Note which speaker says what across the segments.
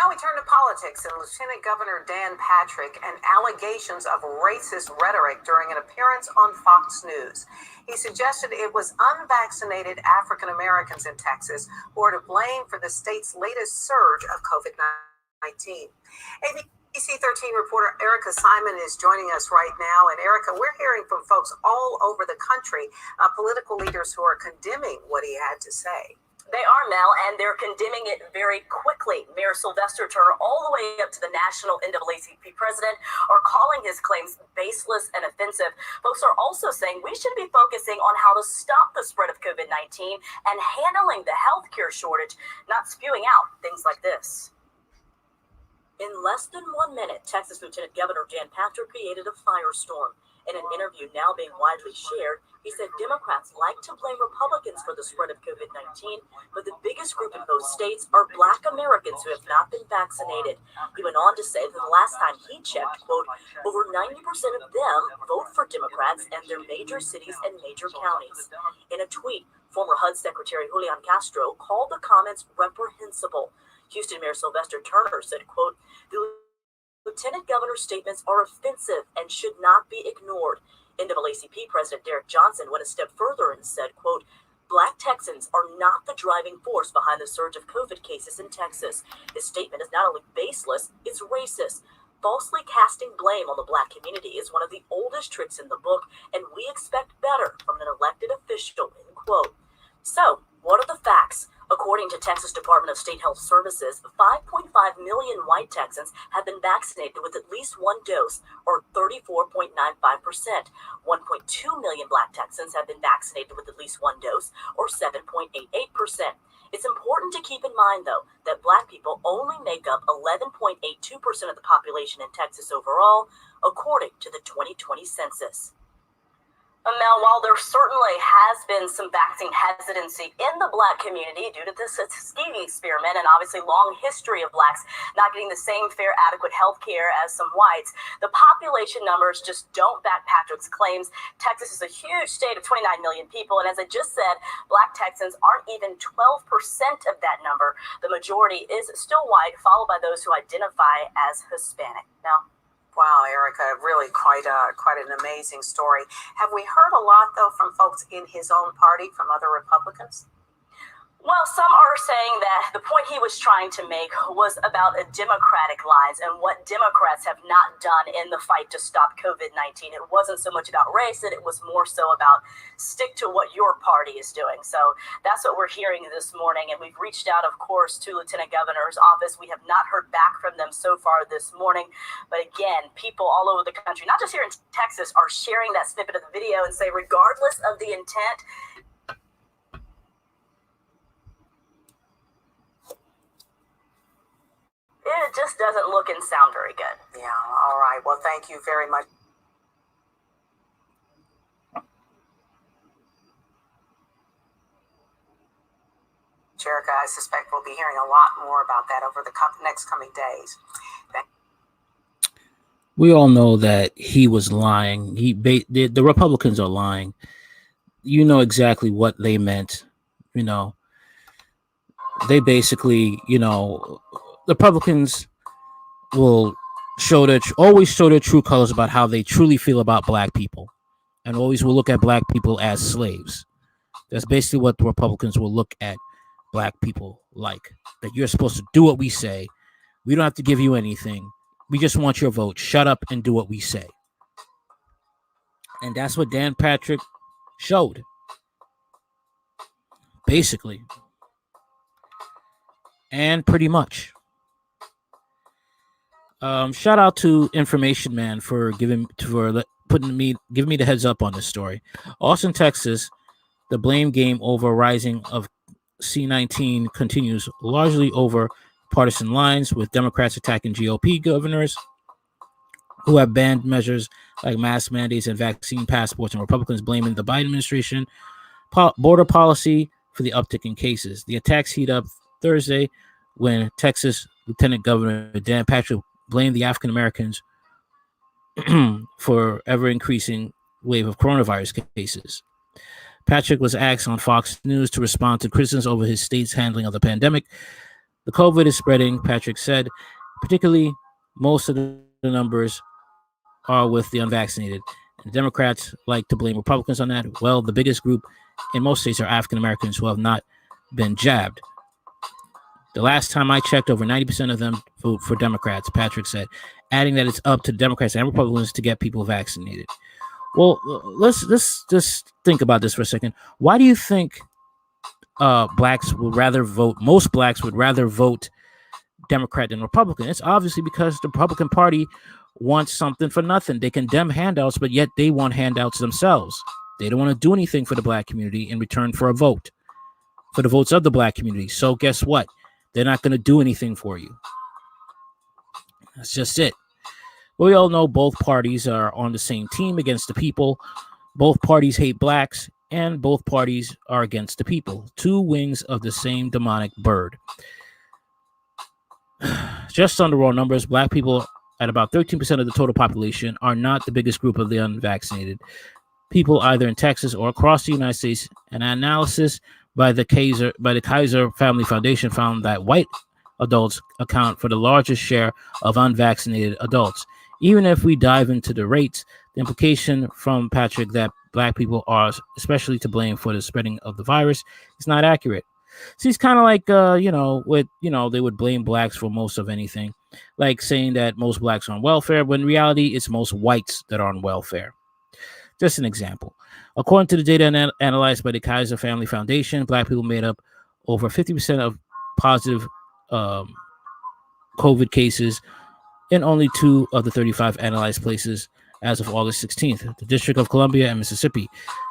Speaker 1: Now we turn to politics and Lieutenant Governor Dan Patrick and allegations of racist rhetoric during an appearance on Fox News. He suggested it was unvaccinated African Americans in Texas who are to blame for the state's latest surge of COVID-19. ABC 13 reporter Erica Simon is joining us right now. And Erica, we're hearing from folks all over the country, political leaders who are condemning what he had to say.
Speaker 2: They are, Mel, and they're condemning it very quickly. Mayor Sylvester Turner, all the way up to the national NAACP president, are calling his claims baseless and offensive. Folks are also saying we should be focusing on how to stop the spread of COVID-19 and handling the healthcare shortage, not spewing out things like this. In less than 1 minute, Texas Lieutenant Governor Dan Patrick created a firestorm. In an interview now being widely shared, he said Democrats like to blame Republicans for the spread of COVID-19, but the biggest group in both states are Black Americans who have not been vaccinated. He went on to say that the last time he checked, quote, over 90% of them vote for Democrats in their major cities and major counties. In a tweet, former HUD Secretary Julian Castro called the comments reprehensible. Houston Mayor Sylvester Turner said, quote, the Lieutenant Governor's statements are offensive and should not be ignored. NAACP President Derek Johnson went a step further and said, quote, Black Texans are not the driving force behind the surge of COVID cases in Texas. His statement is not only baseless, it's racist. Falsely casting blame on the Black community is one of the oldest tricks in the book, and we expect better from an elected official, end quote. So, what are the facts? According to Texas Department of State Health Services, 5.5 million white Texans have been vaccinated with at least one dose, or 34.95%. 1.2 million Black Texans have been vaccinated with at least one dose, or 7.88%. It's important to keep in mind, though, that Black people only make up 11.82% of the population in Texas overall, according to the 2020 census. Mel, while there certainly has been some vaccine hesitancy in the Black community due to the Tuskegee experiment and obviously long history of Blacks not getting the same fair, adequate health care as some whites, the population numbers just don't back Patrick's claims. Texas is a huge state of 29 million people, and as I just said, Black Texans aren't even 12% of that number. The majority is still white, followed by those who identify as Hispanic. Now,
Speaker 1: wow, Erica, really quite an amazing story. Have we heard a lot, though, from folks in his own party, from other Republicans?
Speaker 2: Well, some are saying that the point he was trying to make was about a Democratic lines and what Democrats have not done in the fight to stop COVID-19. It wasn't so much about race, it was more so about stick to what your party is doing. So that's what we're hearing this morning. And we've reached out, of course, to Lieutenant Governor's office. We have not heard back from them so far this morning. But again, people all over the country, not just here in Texas, are sharing that snippet of the video and say, regardless of the intent, it just doesn't look and sound very good.
Speaker 1: Yeah, all right. Well, thank you very much. Erica, I suspect we'll be hearing a lot more about that over the next coming days.
Speaker 3: We all know that he was lying. The Republicans are lying. You know exactly what they meant. You know, they basically, you know, the Republicans will always show their true colors about how they truly feel about Black people, and always will look at Black people as slaves. That's basically what the Republicans will look at Black people like, that you're supposed to do what we say. We don't have to give you anything. We just want your vote. Shut up and do what we say. And that's what Dan Patrick showed, basically, and pretty much. Shout out to Information Man for giving me the heads up on this story. Austin, Texas, the blame game over rising of C-19 continues, largely over partisan lines, with Democrats attacking GOP governors who have banned measures like mask mandates and vaccine passports, and Republicans blaming the Biden administration border policy for the uptick in cases. The attacks heat up Thursday when Texas Lieutenant Governor Dan Patrick blamed the African Americans for ever-increasing wave of coronavirus cases. Patrick was asked on Fox News to respond to criticisms over his state's handling of the pandemic. The COVID is spreading, Patrick said. Particularly, most of the numbers are with the unvaccinated. And Democrats like to blame Republicans on that. Well, the biggest group in most states are African Americans who have not been jabbed. The last time I checked, over 90% of them vote for Democrats, Patrick said, adding that it's up to Democrats and Republicans to get people vaccinated. Well, let's just think about this for a second. Why do you think blacks would rather vote? Most blacks would rather vote Democrat than Republican. It's obviously because the Republican Party wants something for nothing. They condemn handouts, but yet they want handouts themselves. They don't want to do anything for the black community in return for a vote, for the votes of the black community. So guess what? They're not going to do anything for you. That's just it. We all know both parties are on the same team against the people. Both parties hate blacks, and both parties are against the people. Two wings of the same demonic bird. Just on the raw numbers, black people at about 13% of the total population are not the biggest group of the unvaccinated people either in Texas or across the United States. An analysis by the Kaiser Family Foundation found that white adults account for the largest share of unvaccinated adults. Even if we dive into the rates, the implication from Patrick that black people are especially to blame for the spreading of the virus is not accurate. So he's kind of like, they would blame blacks for most of anything, like saying that most blacks are on welfare, when in reality, it's most whites that are on welfare. Just an example. According to the data analyzed by the Kaiser Family Foundation, black people made up over 50% of positive COVID cases in only 2 of the 35 analyzed places as of August 16th, the District of Columbia and Mississippi.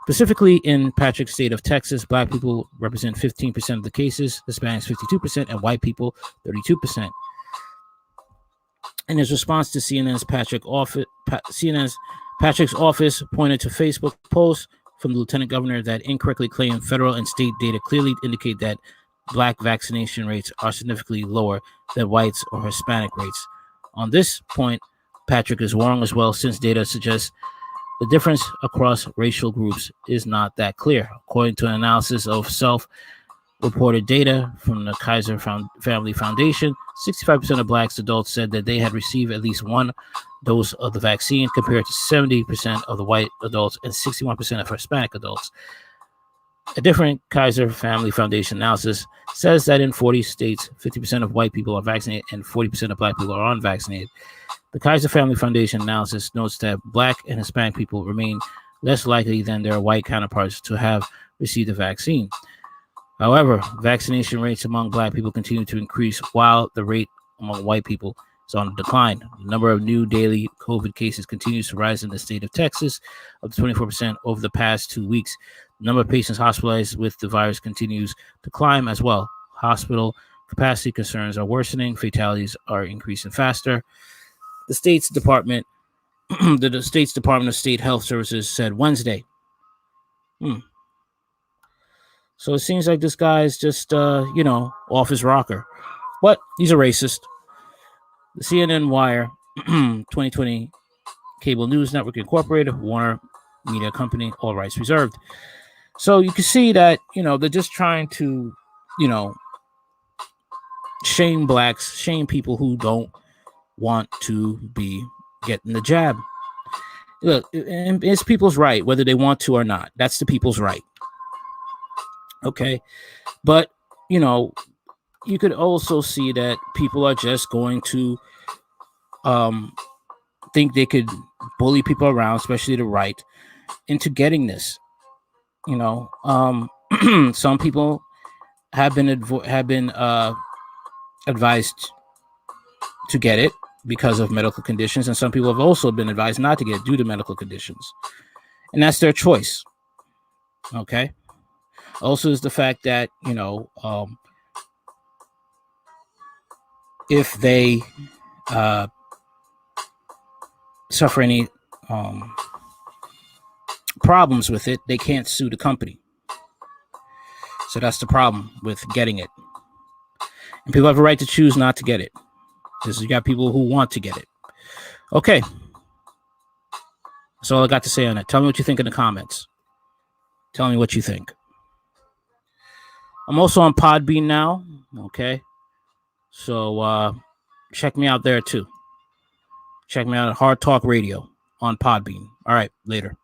Speaker 3: Specifically in Patrick's state of Texas, black people represent 15% of the cases, Hispanics 52%, and white people 32%. In his response to Patrick's office pointed to Facebook posts from the lieutenant governor that incorrectly claimed federal and state data clearly indicate that black vaccination rates are significantly lower than whites or Hispanic rates. On this point, Patrick is wrong as well, since data suggests the difference across racial groups is not that clear. According to an analysis of self-reported data from the Kaiser Family Foundation, 65% of black adults said that they had received at least one dose of the vaccine, compared to 70% of the white adults and 61% of Hispanic adults. A different Kaiser Family Foundation analysis says that in 40 states, 50% of white people are vaccinated and 40% of black people are unvaccinated. The Kaiser Family Foundation analysis notes that black and Hispanic people remain less likely than their white counterparts to have received the vaccine. However, vaccination rates among black people continue to increase, while the rate among white people is on decline. The number of new daily COVID cases continues to rise in the state of Texas, up to 24% over the past 2 weeks. The number of patients hospitalized with the virus continues to climb as well. Hospital capacity concerns are worsening. Fatalities are increasing faster. The state's Department of State Health Services said Wednesday. So it seems like this guy's just, off his rocker. But he's a racist. The CNN Wire 2020 Cable News Network Incorporated, Warner Media Company, all rights reserved. So you can see that, they're just trying to, shame blacks, shame people who don't want to be getting the jab. Look, it's people's right, whether they want to or not. That's the people's right. Okay. But, you could also see that people are just going to think they could bully people around, especially the right, into getting this. Some people have been advised to get it because of medical conditions, and some people have also been advised not to get it due to medical conditions, and that's their choice. Okay. Also is the fact that if they suffer any problems with it, they can't sue the company. So that's the problem with getting it. And people have a right to choose not to get it. Because you got people who want to get it. Okay. That's all I got to say on it. Tell me what you think in the comments. Tell me what you think. I'm also on Podbean now. Okay. So check me out there too. Check me out at Hard Talk Radio on Podbean. All right, later.